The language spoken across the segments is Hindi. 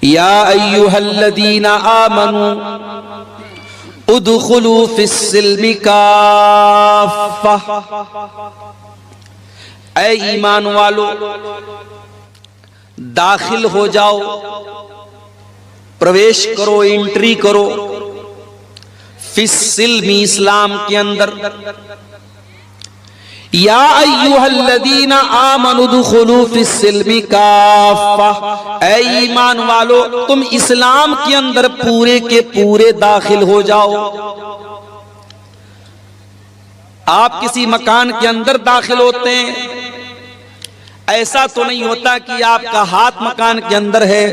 या अय्युहल्लज़ीना आमनू उदखुलू फिस्सिल्मि काफ़्फ़ा, ऐ ईमान वालो दाखिल हो जाओ, प्रवेश करो, एंट्री करो फिस्सिल्मि, इस्लाम के अंदर। या अय्युहल्लज़ीना आमनू उदखुलू फिस्सिल्मि काफ़्फ़ा, ऐ ईमान वालो तुम इस्लाम के अंदर पूरे के पूरे दाखिल हो जाओ। आप किसी मकान के अंदर दाखिल होते हैं, ऐसा तो नहीं होता कि आपका हाथ मकान के अंदर है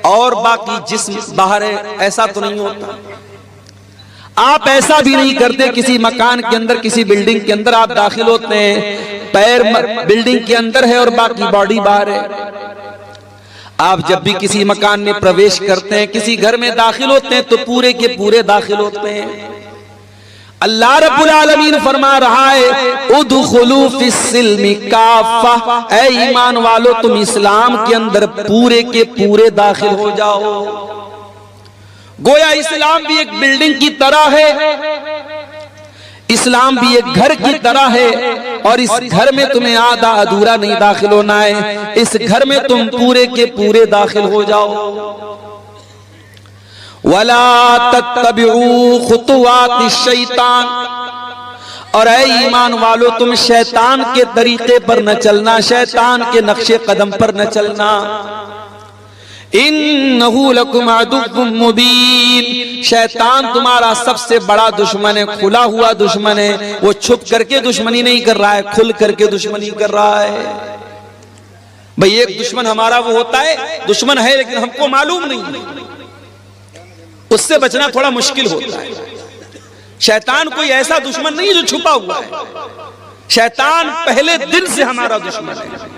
और बाकी जिस्म बाहर है, ऐसा तो नहीं होता। आप ऐसा भी नहीं करते, किसी मकान के अंदर, किसी बिल्डिंग के अंदर आप दाखिल होते हैं, पैर बिल्डिंग के अंदर है और बाकी बॉडी बाहर है। आप जब भी किसी मकान में प्रवेश करते हैं, किसी घर में दाखिल होते हैं, तो पूरे के पूरे दाखिल होते हैं। अल्लाह रब्बुल आलमीन फरमा रहा है उदखुलू फिस्सिल्मि काफ़्फ़ा, ऐ ईमान वालो तुम इस्लाम के अंदर पूरे के पूरे दाखिल हो जाओ। गोया इस्लाम भी एक बिल्डिंग की तरह है, इस्लाम भी एक घर की तरह है, और इस घर में तुम्हें आधा अधूरा नहीं दाखिल होना है, इस घर में तुम पूरे के पूरे दाखिल हो जाओ। वला तत्तबिऊ खुतुवातिश शैतान, और ऐ ईमान वालो तुम शैतान के तरीके पर न चलना, शैतान के नक्शे कदम पर न चलना। इन्नहु लकुम अदुव्वुम मुबीन, शैतान तुम्हारा सबसे बड़ा दुश्मन है, खुला हुआ दुश्मन है। वो छुप करके दुश्मनी नहीं कर रहा है, खुल करके दुश्मनी कर रहा है। भाई एक दुश्मन हमारा वो होता है, दुश्मन है लेकिन हमको मालूम नहीं है, उससे बचना थोड़ा मुश्किल होता है। शैतान कोई ऐसा दुश्मन नहीं जो छुपा हुआ है, शैतान पहले दिन से हमारा दुश्मन है।